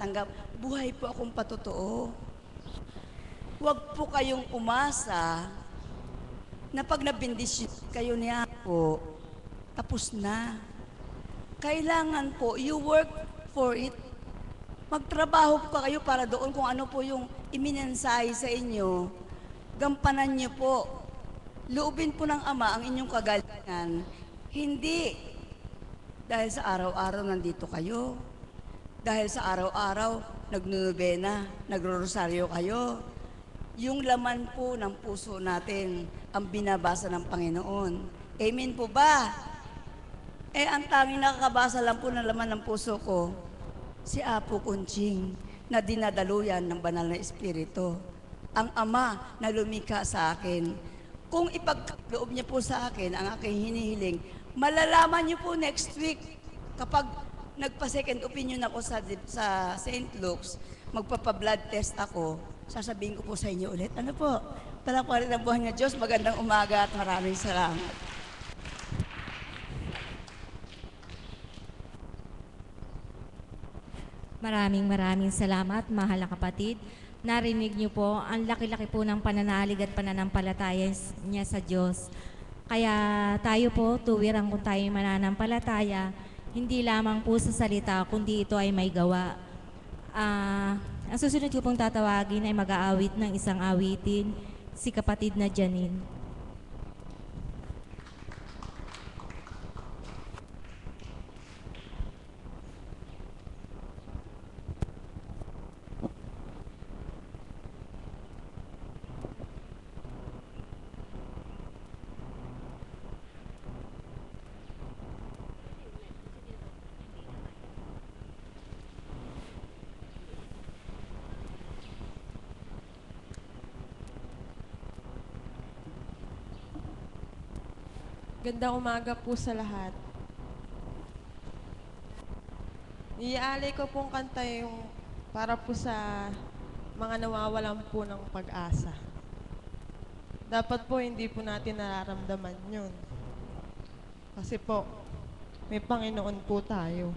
matatanggap. Buhay po akong patotoo. Huwag po kayong umasa na pag nabindisyon kayo niya po, tapos na. Kailangan po, you work for it. Magtrabaho po kayo para doon kung ano po yung iminensahe sa inyo. Gampanan niyo po. Loobin po ng Ama ang inyong kagalingan. Hindi dahil sa araw-araw nandito kayo. Dahil sa araw-araw nagnunubena, nagro-rosaryo kayo. Yung laman po ng puso natin ang binabasa ng Panginoon. Amen po ba? Ang tanging nakakabasa lang po ng laman ng puso ko, si Apo Kunching na dinadaluyan ng banal na Espiritu. Ang Ama na lumikha sa akin. Kung ipagkaloob niya po sa akin ang aking hinihiling, malalaman niyo po next week kapag nagpa-second opinion ako sa St. Luke's, magpapa-blood test ako, sasabihin ko po sa inyo ulit. Ano po? Palakparin ang buhay ng Diyos. Magandang umaga at maraming salamat. Maraming salamat, mahal na kapatid. Narinig niyo po, ang laki-laki po ng pananalig at pananampalataya niya sa Diyos. Kaya tayo po, tuwirang kung tayo mananampalataya, hindi lamang po sa salita, kundi ito ay may gawa. Ang susunod ko pong tatawagin ay mag-aawit ng isang awitin, si kapatid na Janine. Gandang umaga po sa lahat. Iaalay ko pong kanta yung para po sa mga nawawalan po ng pag-asa. Dapat po hindi po natin nararamdaman yun. Kasi po, may Panginoon po tayo.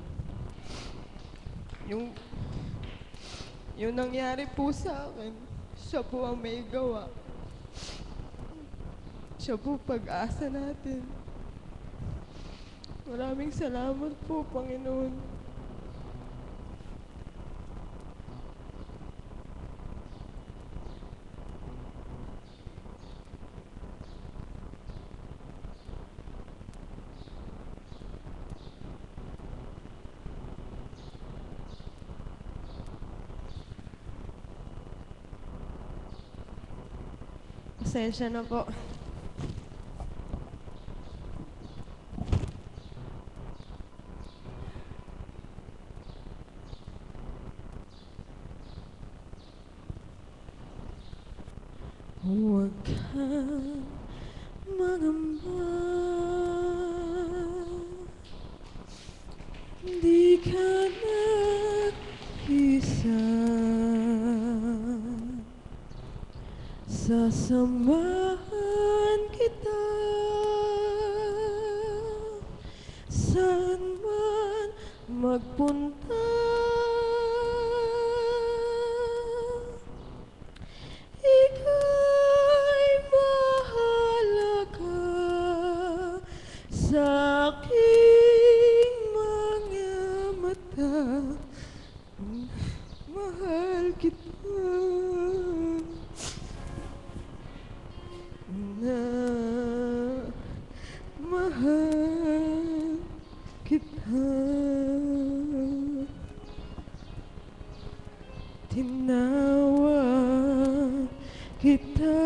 Yung nangyari po sa akin, siya po ang may gawa. Siya po pag-asa natin. Maraming salamat po, Panginoon. Pasensya na po. Huwag kang magamba, di ka nag-isa. Sasamahan kita saan man magpunta. Ika'y mahalaga sa aking mga mata. Mahal kita na mahal kita. Tinawag kita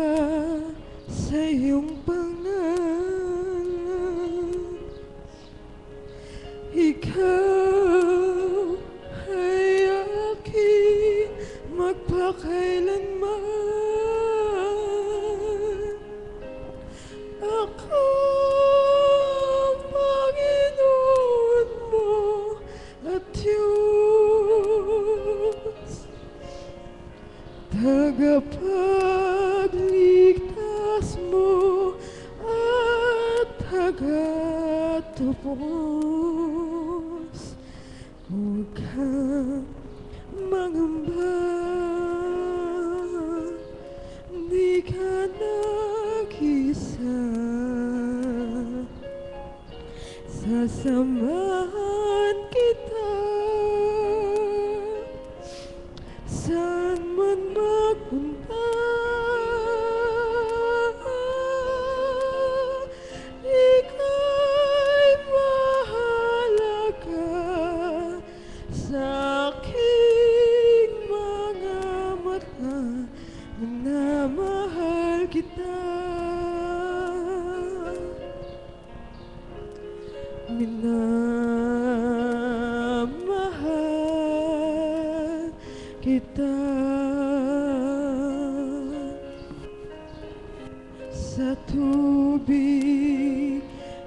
sa iyong pangalan. Ikaw ay aking magpakailanman. Ako ang Panginoon mo at Diyos, tagapagligtas mo at tagatubos. Huwag kang mangamba, di ka nag-isa. Sasamahan kita saan man magpunta. Ika'y mahalaga sa aking mga mata. Minamahal kita. Minamahal kita. Sa tubig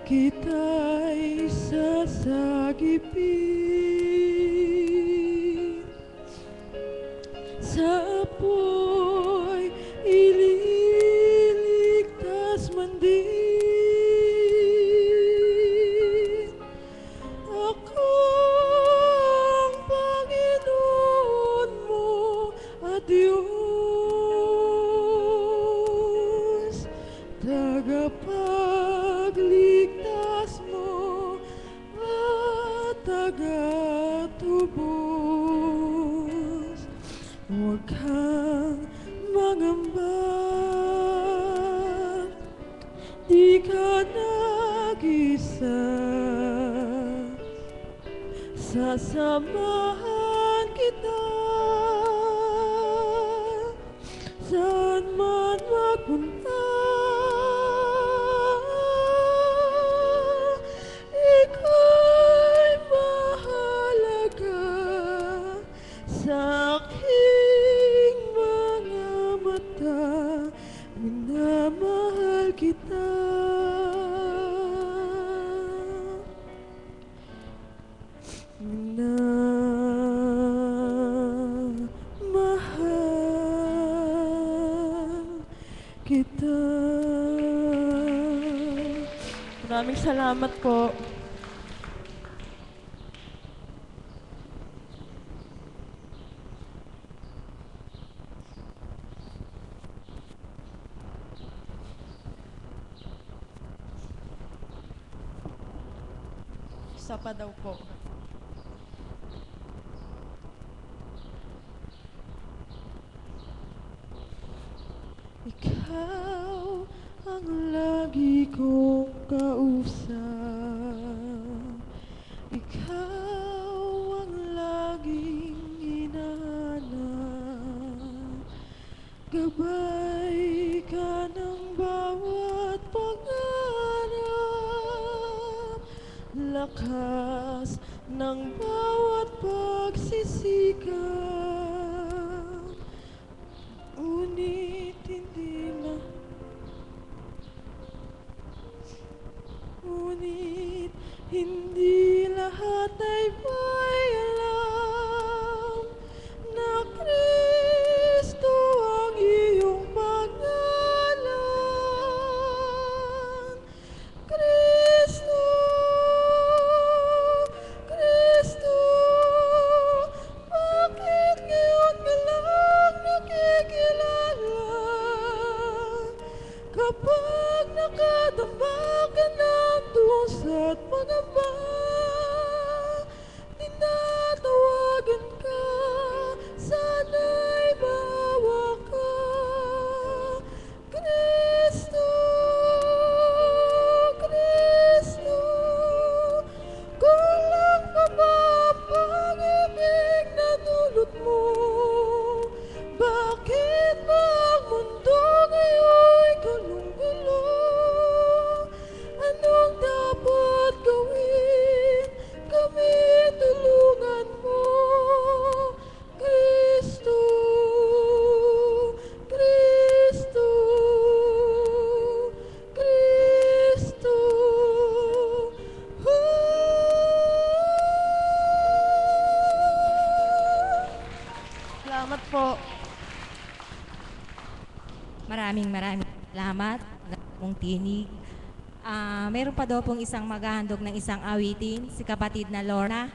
kita'y sasagipin, sa apoy ililigtas man din. Ako ang Panginoon mo at Diyos, tagapagligtas mo at tagatubos. Huwag kang mangamba, di ka nag-isa. Sasamahan kita saan man magpunta. Ika'y mahalaga sa aking mga mata. Minamahal kita. Minamahal kita. Maraming salamat po. Isa pa daw po. Ikaw ang lagi kong kausap. Ikaw ang laging hinahanap. Gabay ka ng bawat pangarap. Lakas ng bawat pagsisikap. Ngunit hindi lahat ay may alam na Kristo ang iyong pangalan. Kristo, Kristo, bakit ngayon ka lang nakikilala? Kapag nakadama ka ng dusa at pangamba, tinatawagan ka, sana'y maawa ka. Kristo, Kristo, kulang pa ba ang pag-ibig na dulot mo? Bakit ba ang mundo ngayon'y gulong-gulo? Anong dapat gawin? Kami tulungan mo. Kristo, Kristo, Kristo. Salamat po. Maraming salamat pong tinig. Meron pa daw pong isang maghahandog ng isang awitin, si kapatid na Lorna.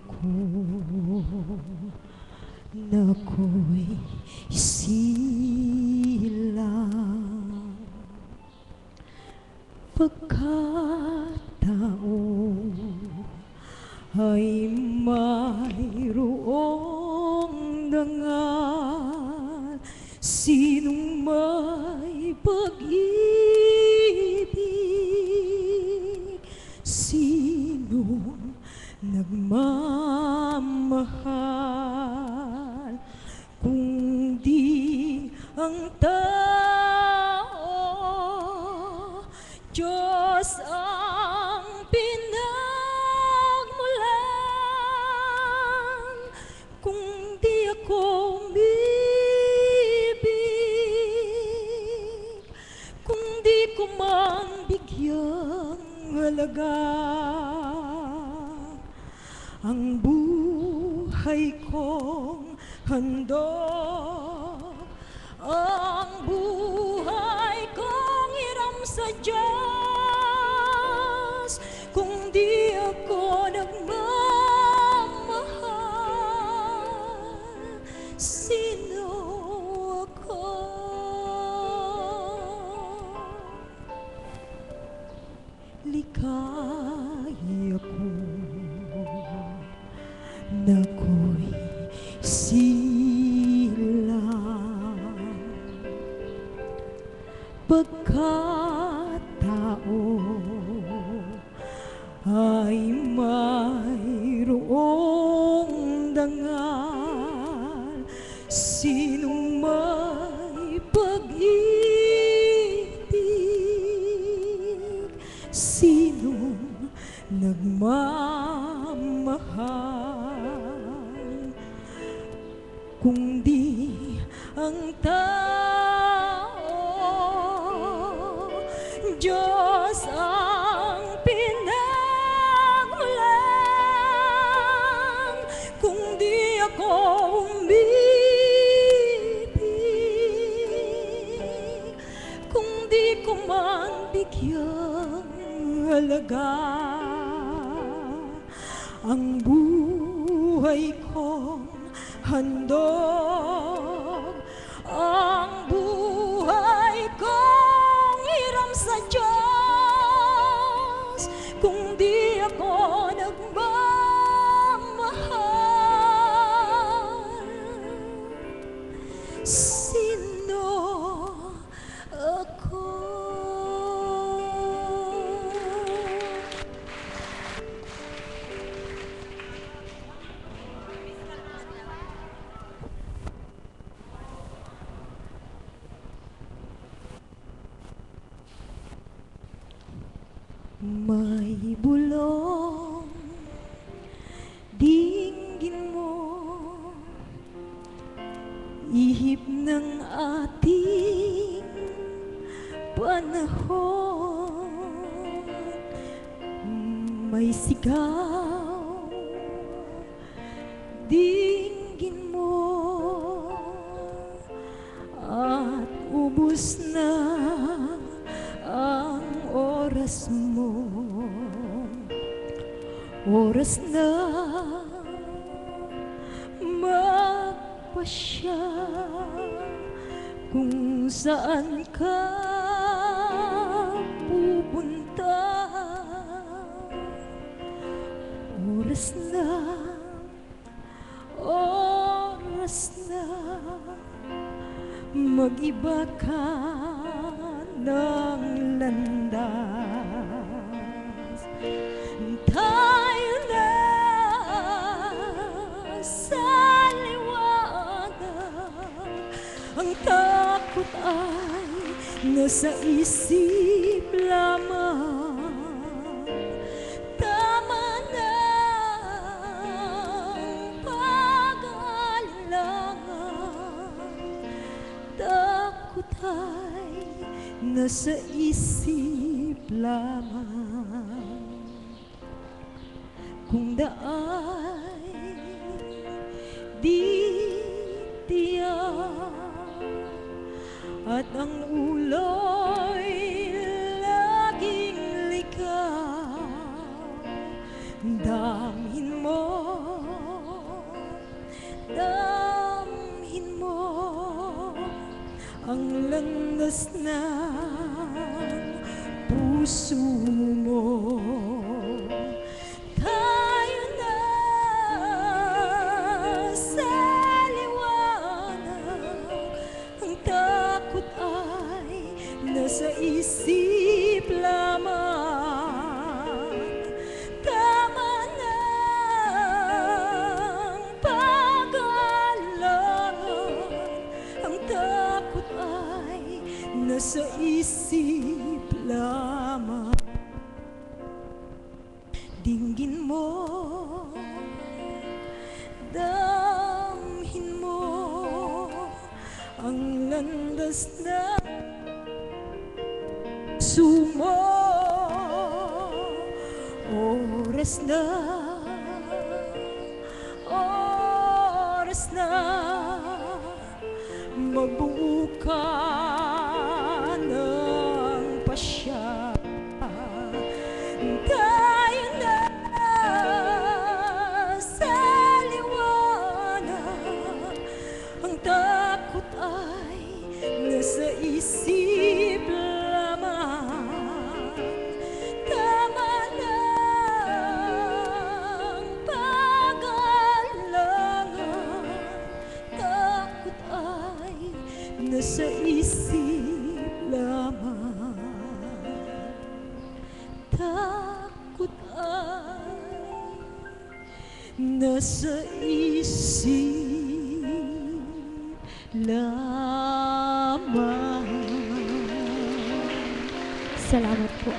ko na ako'y silang pagkatao ay mayroong dangal. Sinong may pag-ibig, sinong nagmamahal, kung di ang tao, Diyos ang pinagmulan. Kung di ako umibig, kung di ko man bigyang halaga ang buhay kong handog, ang buhay kong hiram sa Diyos. Kung di ako nagmamahal, sino ako? Ligaya ko na ako'y silang pagkatao ay mayroong dangal. Sinong may pag-ibig, sinong nagmamahal, kung di ang tao, Diyos ang pinagmulan. Kung di ako umibig, kung di ko man bigyang halaga ang buhay kong handog, ang buhay kong hiram sa Diyos. Kung di ako nagmamahal, sino ako? May bulong, dinggin mo, ihip ng ating panahon. May sigaw, dinggin mo, at ubus na ang oras mo. Oras na magpasya kung saan ka pupunta. Oras na mag-iba ka ng landas. Tayo na sa liwanag, ang takot ay nasa isip lamang. Tama na ang pag-aalinlangan, takot ay nasa isip lamang. Kung daay di tiyak at ang ulo'y laging ligaw, damhin mo ang landas ng puso mo. Tayo na sa liwanag, ang takot ay nasa isip lamang. Tama na ang pag-aalangan, ang takot ay nasa isip lamang. Dinggin mo, damhin mo ang landas na sumo. Oras na magbuo ka ng pasya. Tayo na sa liwanag, ang takot ay nasa isip lamang. Tama na ang pag-aalangan, takot ay nasa isip lamang. Takot ay nasa isip lamang. Salamat po.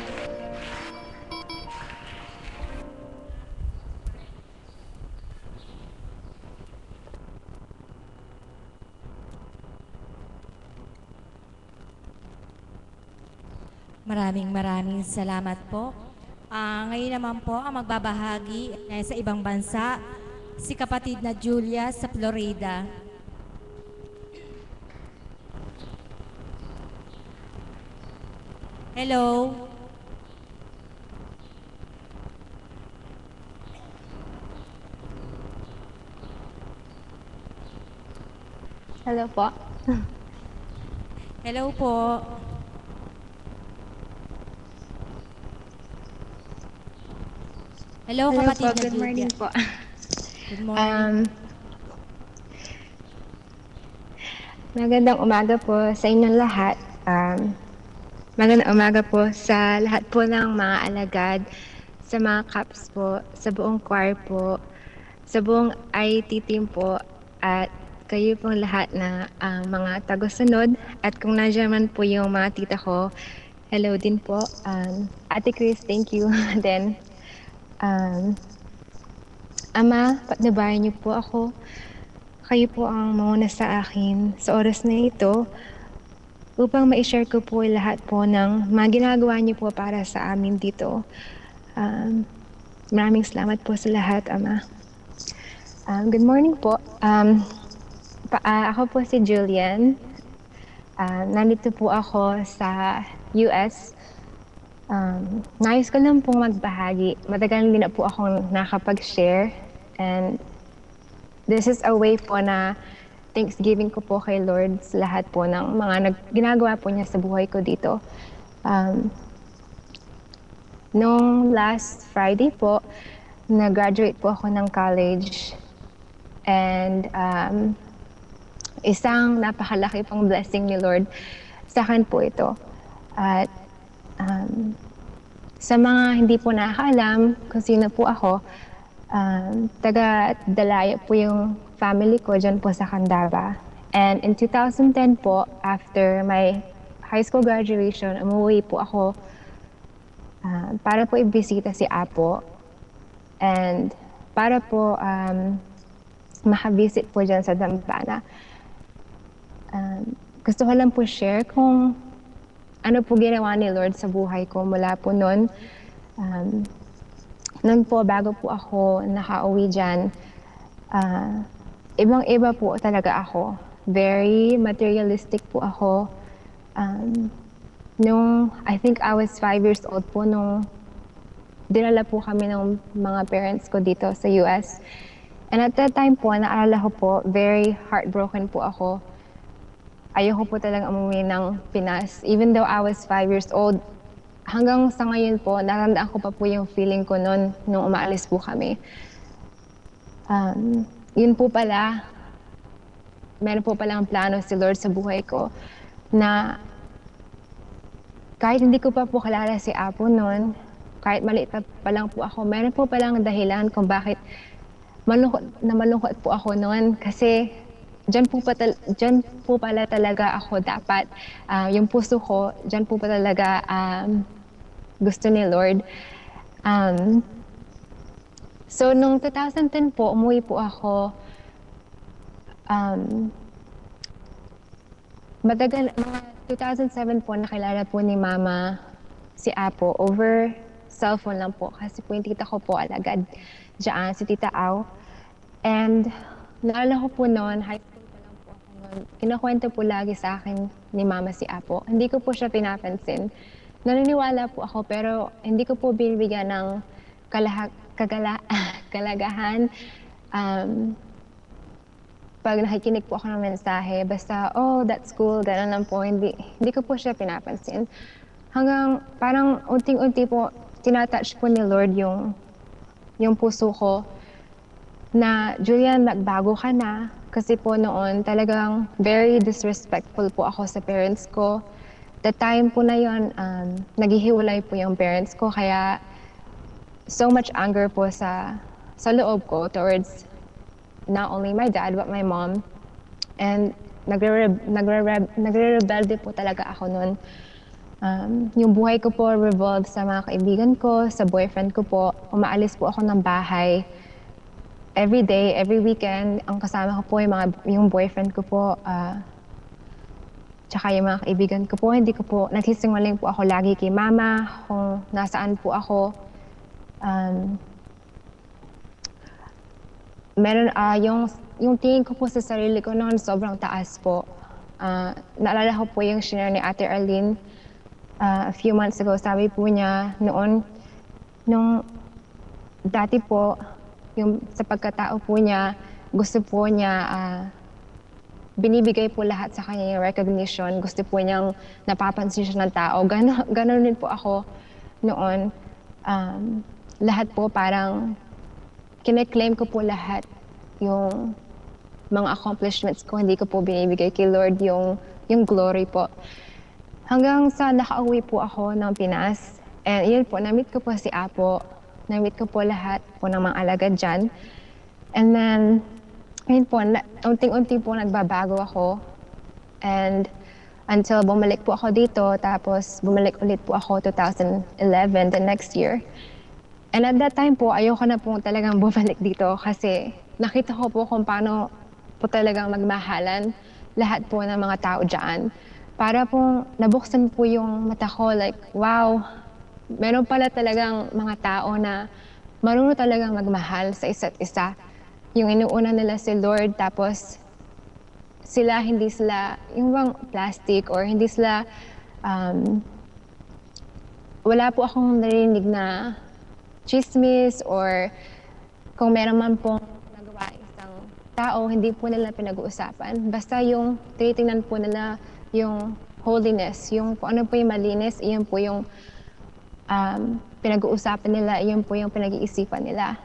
Maraming salamat po. Ngayon naman po, ang magbabahagi ay sa ibang bansa, si kapatid na Julia sa Florida. Hello. Hello po. Hello po. Hello, Hello kapatid po. na Good morning Julia. po. Good morning. Magandang umaga po sa inyong lahat. Magandang umaga po sa lahat po ng mga alagad, sa mga caps po, sa buong choir po, sa buong IT team po, at kayo pong lahat na mga tagusunod. At kung nandiyan man po yung mga tita ko, hello din po. Ate Chris, thank you. Then, Ama, patnubayan niyo po ako. Kayo po ang manguna sa akin sa oras na ito upang ma-share ko po lahat po ng mga ginagawa niyo po para sa amin dito. Maraming salamat po sa lahat, Ama. Good morning po. Ako po si Julian. Nandito po ako sa US. Nais ko lang pong magbahagi. Matagal din na po akong nakapag-share. And this is a way po na thanksgiving ko po kay Lord sa lahat po ng mga ginagawa po niya sa buhay ko dito. Noong last Friday po, nag-graduate po ako ng college. And isang napakalaki pang blessing ni Lord sa akin po ito. At sa mga hindi po nakakaalam kung sino po ako, taga Dalaya po yung family ko dyan po sa Candaba. And in 2010 po, after my high school graduation, umuwi po ako para po ibisita si Apo. And para po makabisit po dyan sa Dambana. Gusto ko lang po share kung ano po ginawa ni Lord sa buhay ko mula po noon. Noon po, bago po ako nakauwi dyan, ibang-iba po talaga ako. Very materialistic po ako. I think I was 5 years old po nung dinala po kami ng mga parents ko dito sa US. And at that time po, naalala ko po, very heartbroken po ako. ayoko po talagang umuwi ng Pinas. Even though I was 5 years old, hanggang sa ngayon po, naramdaman ko pa po yung feeling ko noon nung umaalis po kami. Yun po pala, meron po palang plano si Lord sa buhay ko na kahit hindi ko pa po kilala si Apo noon, kahit maliit pa lang po ako, meron po palang dahilan kung bakit malungkot po ako noon kasi dyan po pala talaga ako dapat, yung puso ko, dyan po pa talaga gusto ni Lord. So, nung 2010 po, umuwi po ako. Mga 2007 po, nakilala po ni Mama si Apo over cellphone lang po. Kasi po yung tita ko po alagad dyan, si Tita Au. And naalala ko po noon, high school pa lang po ako noon, kinukwento po lagi sa akin ni Mama si Apo. Hindi ko po siya pinapansin. Naniniwala po ako pero hindi ko po binibigyan ng kalagahan. Pag nakikinig po ako ng mensahe, basta, oh, that's cool, gano'n lang po, hindi ko po siya pinapansin. Hanggang parang unting-unti po, tinatouch po ni Lord yung puso ko na, Julian, magbago ka na. Kasi po noon, talagang very disrespectful po ako sa parents ko. The time po na yun, naghihiwalay po yung parents ko, kaya so much anger po sa loob ko towards not only my dad but my mom. And nagre-rebelde po talaga ako noon. Yung buhay ko po revolved sa mga kaibigan ko, sa boyfriend ko po. Umaalis po ako ng bahay. Every day, every weekend, ang kasama ko po yung boyfriend ko po. Tsaka yung mga kaibigan ko po, hindi ko po, nagsisinungaling po ako lagi kay Mama kung nasaan po ako. Yung tingin ko po sa sarili ko noon, sobrang taas po. Naalala ko po yung share ni Ate Arlene a few months ago. Sabi po niya noon, nung dati po, yung sa pagkatao po niya, gusto po niya, binibigay po lahat sa kanya yung recognition. Gusto po niyang napapansin siya ng tao. Ganon din po ako noon. Lahat po parang kine-claim ko po lahat yung mga accomplishments ko. Hindi ko po binibigay kay Lord yung glory po. Hanggang sa nakauwi po ako ng Pinas. And yun po, na-meet ko po si Apo. Na-meet ko po lahat po ng mga alagad dyan. And then, yun po, unting-unti po nagbabago ako. And until bumalik po ako dito, tapos bumalik ulit po ako 2011, the next year. And at that time po, ayoko na po talagang bumalik dito kasi nakita ko po kung paano po talagang magmahalan lahat po ng mga tao dyan. Para po nabuksan po yung mata ko, like, wow, meron pala talagang mga tao na marunong talagang magmahal sa isa't isa. Yung inuuna nila si Lord, tapos hindi sila yung bang plastic or hindi sila, wala po akong narinig na chismis or kung meron man pong nagawa isang tao, hindi po nila pinag-uusapan. Basta yung tinitingnan po nila yung holiness, yung kung ano po yung malinis, iyon po yung pinag-uusapan nila, iyon po yung pinag-iisipan nila.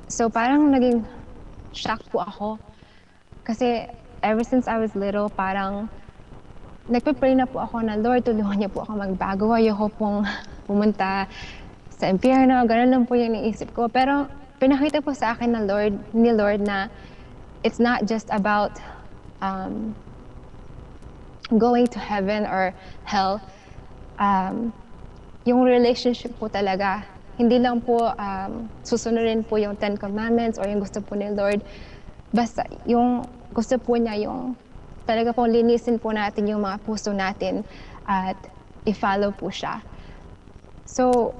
So parang naging shock po ako. Kasi ever since I was little, parang nagpe-pray na po ako na, Lord, tulungan niyo po ako magbago. Ayoko pong pumunta sa impyerno, gano'n lang po yung naisip ko. Pero pinakita po sa akin ni Lord na it's not just about going to heaven or hell. Yung relationship po talaga, hindi lang po susunodin po yung 10 Commandments or yung gusto po ni Lord. Basta yung gusto po niya, yung talaga pong linisin po natin yung mga puso natin at i-follow po siya. So,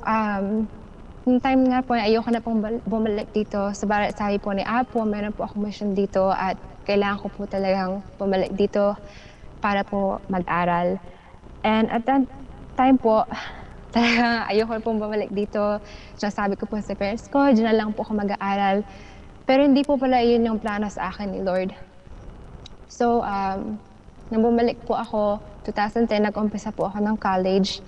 yung time nga po, ayoko na pong bumalik dito. Sabi po ni Apo, meron po akong mission dito at kailangan ko po talagang bumalik dito para po mag-aral. And at that time po, talaga ayoko na pong bumalik dito. Sabi ko po sa parents ko, dyan na lang po ako mag-aaral. Pero hindi po pala yun yung plano sa akin ni Lord. So, nang bumalik po ako, 2010, nag-umpisa po ako ng college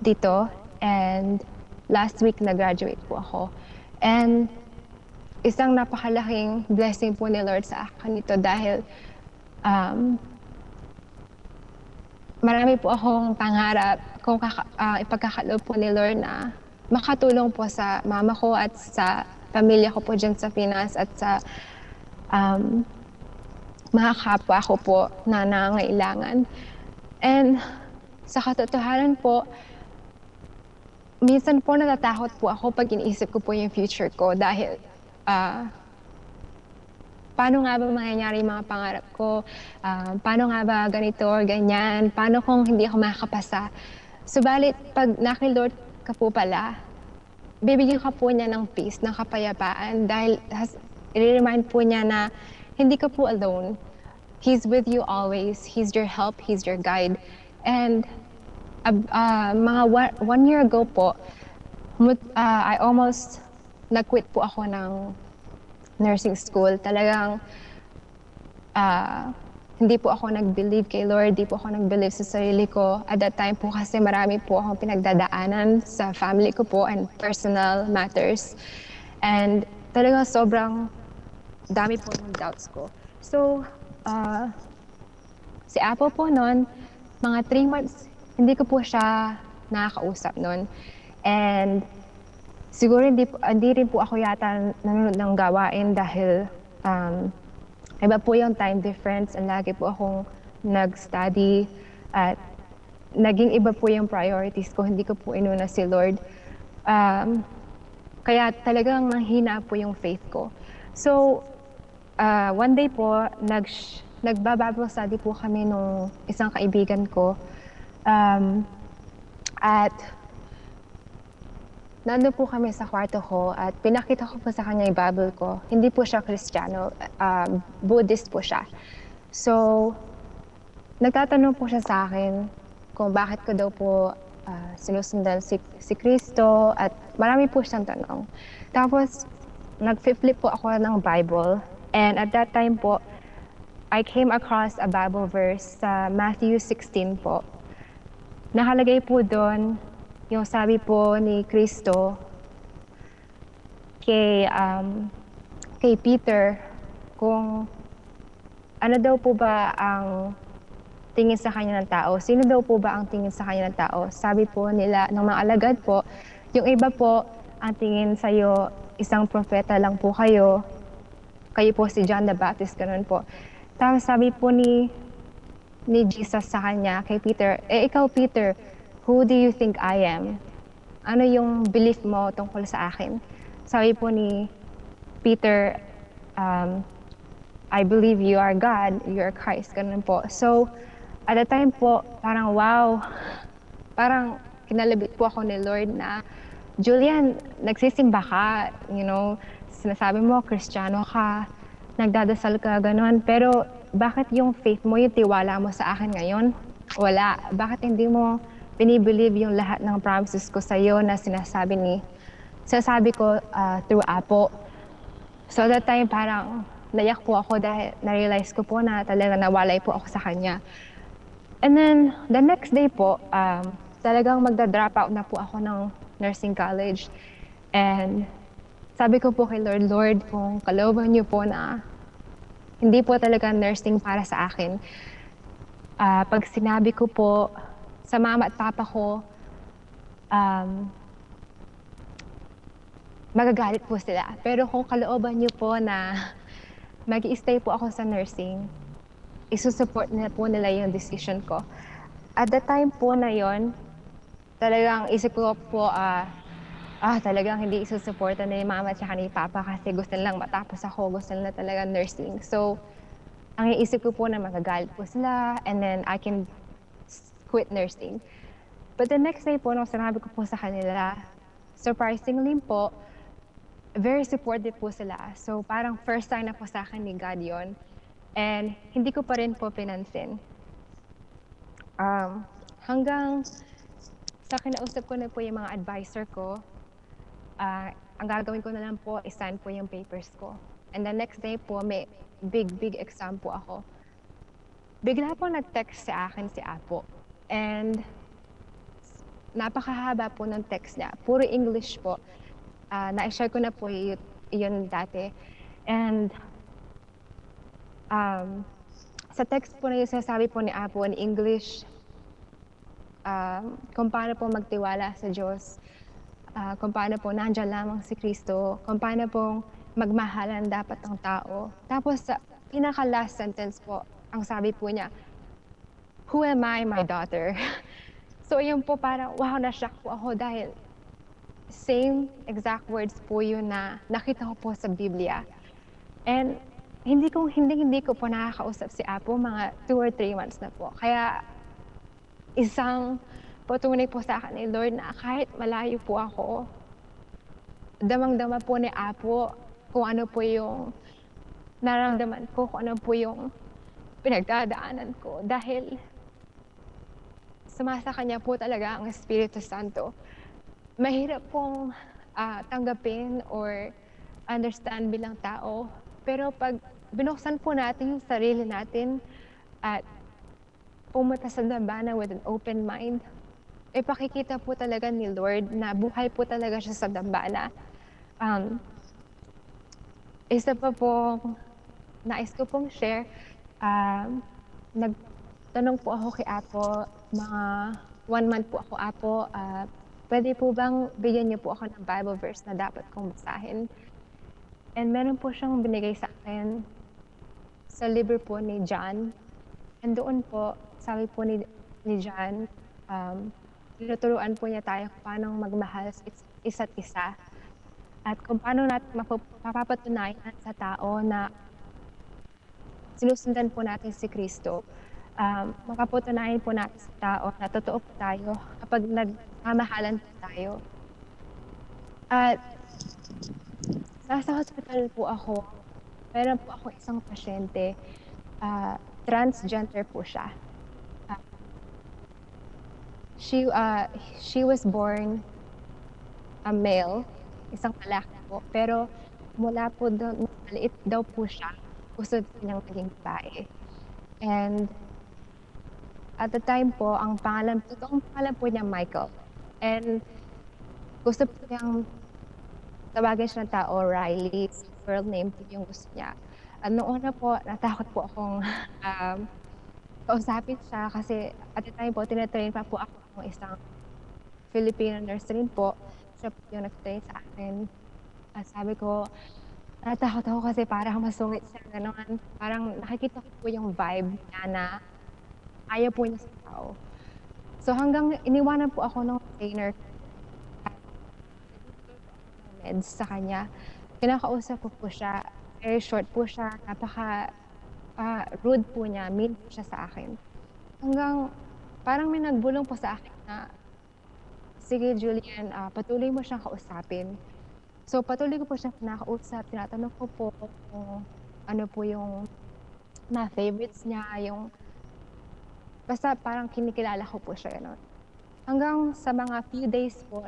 dito. And last week, nag-graduate po ako. And isang napakalaking blessing po ni Lord sa akin ito dahil marami po akong pangarap kung ipagkakaloob po ni Lord na makatulong po sa mama ko at sa pamilya ko po dyan sa Pinas at sa mga kapwa ko po na nangangailangan. And sa katotohanan po, minsan po natatakot po ako pag iniisip ko po yung future ko dahil paano nga ba mangyayari yung mga pangarap ko? Paano nga ba ganito or ganyan? Paano kung hindi ako makakapasa? Subalit, pag nakilord ka po pala, bibigyan ka po niya ng peace, ng kapayapaan dahil i-remind po niya na hindi ka po alone. He's with you always. He's your help. He's your guide. And mga 1 year ago po, I almost nag-quit po ako ng nursing school. Talagang hindi po ako nag-believe kay Lord, hindi po ako nag-believe sa sarili ko. At that time po kasi marami po akong pinagdadaanan sa family ko po and personal matters. And talagang sobrang dami po ng doubts ko. So, si Apple po noon, mga 3 months, hindi ko po siya nakakausap noon. And siguro hindi rin po ako yata nanonood ng gawain dahil iba po yung time difference and lagi po akong nag-study at naging iba po yung priorities ko, hindi ko po inuna si Lord. Kaya talagang nanghina po yung faith ko. So, one day po, nagba-Bible study po kami nung isang kaibigan ko. At nandun po kami sa kwarto ko at pinakita ko po sa kanya yung Bible ko. Hindi po siya Kristiyano, Buddhist po siya. So, nagtatanong po siya sa akin kung bakit ko daw po sinusundan si Kristo at marami po siyang tanong. Tapos, nag-flip po ako ng Bible and at that time po, I came across a Bible verse sa Matthew 16 po. Nakalagay po doon yung sabi po ni Kristo kay Peter kung ano daw po ba ang tingin sa kanya ng tao. Sino daw po ba ang tingin sa kanya ng tao? Sabi po nila ng mga alagad po, yung iba po ang tingin sa'yo, isang propeta lang po kayo. Kayo po si John the Baptist, ganun po. Tapos sabi po ni Jesus sa kanya, kay Peter, ikaw Peter, who do you think I am? Ano yung belief mo tungkol sa akin? Sabi po ni Peter, I believe you are God, you are Christ, ganun po. So, at the time po, parang wow, parang kinalabit po ako ni Lord na, Julian, nagsisimba ka, sinasabi mo, Kristiyano ka, nagdadasal ka, ganun. Pero bakit yung faith mo, yung tiwala mo sa akin ngayon? Wala. Bakit hindi mo binibelieve yung lahat ng promises ko sa iyo na sinasabi ko through Apo? So that time parang nayak po ako dahil na-realize ko po na talaga nawalay po ako sa kanya. And then the next day po, talagang magda-drop out na po ako ng nursing college. And sabi ko po kay Lord, kung kalooban niyo po na hindi po talaga nursing para sa akin, pag sinabi ko po sa mama at papa ko, magagalit po sila. Pero kung kalooban niyo po na mag-i-stay po ako sa nursing, isusupport na po nila yung decision ko. At the time po na yon, talagang isip ko po, talagang hindi isusuporta ni mama at saka ni papa kasi gusto nilang matapos ako, gusto nila talaga nursing. So, ang iisip ko po na magagalit po sila and then I can quit nursing. But the next day po, nung sinabi ko po sa kanila, surprisingly po, very supportive po sila. So parang first sign na po sa akin ni God yon. And hindi ko pa rin po pinansin. Hanggang sa kinausap ko na po yung mga advisor ko, ang gagawin ko na lang po, i-sign po yung papers ko. And the next day po, may big exam po ako. bigla po nag-text sa akin si Apo. And napakahaba po ng text niya. Puro English po. Na-share ko na po yun dati. And sa text po na yun, sinasabi po ni Apo in English, kung paano po magtiwala sa Diyos, kung paano po nandyan lamang si Kristo, kung paano pong magmahalan dapat ang tao. Tapos sa pinaka-last sentence po, ang sabi po niya, "Who am I, my daughter?" So yun po parang, wow, na-shock po ako dahil same exact words po yun na nakita ko po sa Biblia. And hindi ko po nakakausap si Apo mga 2 or 3 months na po. Kaya isang patunay po sa akin ni Lord na kahit malayo po ako, damang-dama po ni Apo kung ano po yung nararamdaman ko, kung ano po yung pinagdadaanan ko. Dahil sumasa kanya po talaga ang Espiritu Santo. Mahirap pong tanggapin or understand bilang tao. Pero pag binuksan po natin yung sarili natin at pumunta sa dambana with an open mind, ipakikita po talaga ni Lord na buhay po talaga siya sa dambana. Isa pa po, nais ko pong share, nagtanong po ako kay Apo, mga 1 month po ako, Apo, pwede po bang bigyan niyo po ako ng Bible verse na dapat kong basahin? And meron po siyang binigay sa akin sa libro po ni John. And doon po, sabi po ni John, tinuturuan po niya tayo kung paano magmahal sa isa't isa. At kung paano natin mapapatunayan sa tao na sinusundan po natin si Kristo. Mapapatunayan po natin sa tao na totoo po tayo kapag nagmamahalan po tayo. At nasa hospital po ako. Meron po ako isang pasyente. Transgender po siya. She was born a male, isang lalaki po. Pero mula po doon, maliit daw po siya. Gusto niyang maging babae. And at the time po, totoong pangalan po niya Michael. And gusto po niyang tawagin siya ng tao, Riley. Girl name po yung gusto niya. At noong una po, natakot po akong kausapin siya kasi at the time po, tinatrain pa po ako ng isang Filipino nurse rin po. Siya po yung nag-train sa akin. At sabi ko, natakot ako kasi parang masungit siya, gano'n. Parang nakikita ko po yung vibe niya na ayaw po niya sa tao. So hanggang iniwanan po ako ng trainer meds sa kanya. Kinakausap ko po siya. Very short po siya. Napaka rude po niya. Mean po siya sa akin. Hanggang parang may nagbulong po sa akin na, sige Julian, patuloy mo siyang kausapin. So patuloy ko po siyang kinakausap. Tinatanong ko po kung ano po yung mga favorites niya. Basta parang kinikilala ko po siya. Gano'n. Hanggang sa mga few days po,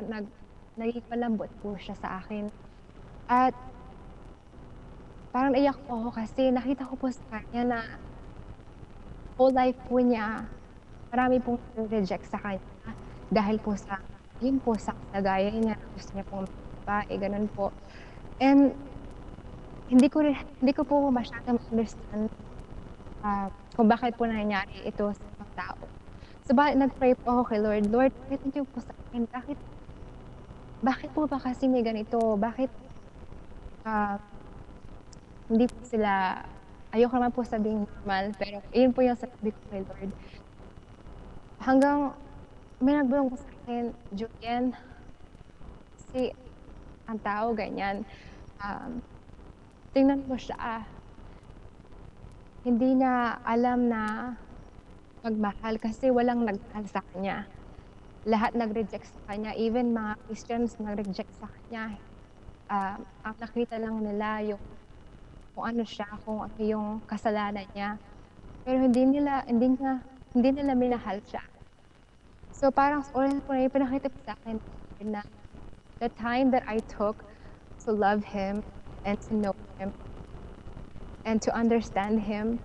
naging malambot po siya sa akin. At parang naiyak po ako kasi nakita ko po sa kanya na whole life po niya, marami pong reject sa kanya dahil po sa, yun po sa kalagayan niya, gusto niya pong babae, ganun po. And hindi ko po masyadong understand kung bakit po nangyari ito sa mga tao. So nag-pray po ako kay Lord, Lord, bakit niyo po sa akin, bakit po ba kasi may ganito? Bakit hindi po sila, ayoko naman po sabing normal, pero yun po yung sabi ko kay Lord. Hanggang may nagbulong po sa akin, Julian, si ang tao ganyan, tingnan mo siya, hindi niya alam na magmahal kasi walang nagmahal sa kanya. Lahat nag-reject sa kanya, even mga Christians nag-reject sa kanya. Ang nakita lang nila yung kung ano siya, kung ano yung kasalanan niya. Pero hindi nila minahal siya. So parang ulit po na pinakita po sa akin na the time that I took to love him and to know him and to understand him,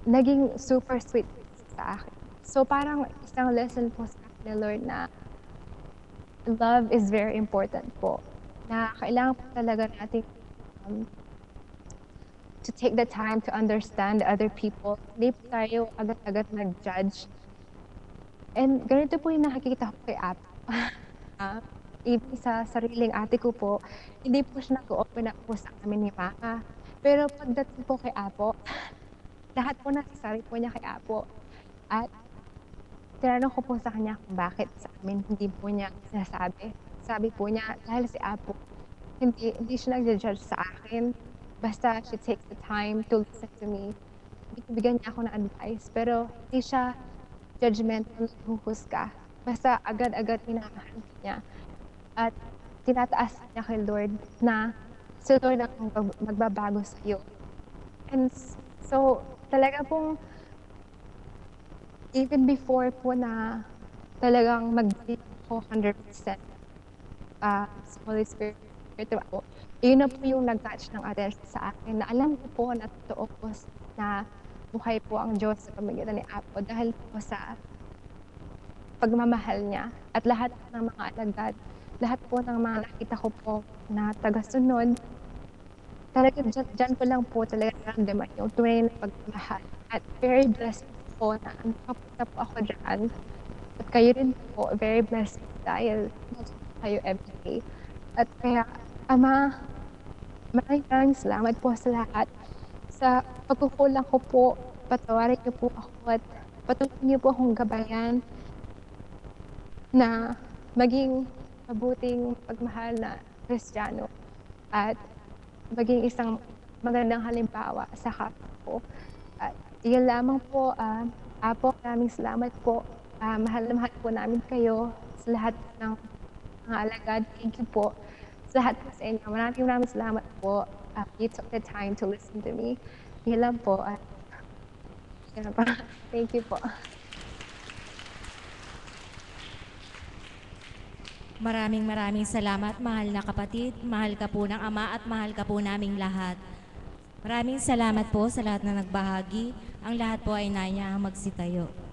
naging super sweet sa akin. So parang isang lesson po sa akin ni Lord na love is very important po. Na kailangan po talaga natin um, to take the time to understand other people. Hindi po tayo agad-agad mag-judge. And ganito po yung nakikita ko kay Apo. Even sa sariling ate ko po, hindi po siya nag-open up po sa amin ni Mama. Pero pagdating po kay Apo, lahat po nasasabi po niya kay Apo. At tinanong ko po sa kanya kung bakit sa amin hindi po niya sinasabi. Sabi po niya, dahil si Apo, hindi siya nag-judge sa akin. Basta she takes the time to listen to me. Bigyan niya ako ng advice. Pero hindi siya judgmental, huhusga. Basta agad-agad minamahal niya. At tinataas niya kay Lord na si Lord ang magbabago sa iyo. And so, talaga pong even before po na talagang mag-believe ako 100% sa Holy Spirit ako, yun na po yung nag-touch ng attention sa akin na alam ko po na totoo po na buhay po ang Diyos sa pamagitan ni Apo dahil po sa pagmamahal niya at lahat ng mga alagad, lahat po ng mga nakita ko po na tagasunod, talaga dyan ko lang po talaga naramdaman yung tunay na pagmamahal. At very blessed po na nakapunta po ako dyan. At kayo rin po, very blessed dahil kayo everyday. At kaya, Ama, maraming salamat po sa lahat. Sa pagkukulang ko po, patawarin niyo po ako at patuloy niyo po akong gabayan na maging mabuting pagmahal na Kristiyano at maging isang magandang halimbawa sa kapwa ko. At iyan lamang po, Apo, maraming salamat po. Mahal na mahal po namin kayo sa lahat ng mga alagad. Thank you po sa lahat po sa inyo. Maraming salamat po. You took the time to listen to me. Iyan lang po. Yan pa. Thank you po. Maraming salamat, mahal na kapatid. Mahal ka po ng Ama at mahal ka po naming lahat. Maraming salamat po sa lahat na nagbahagi. Ang lahat po ay naiya magsitayo.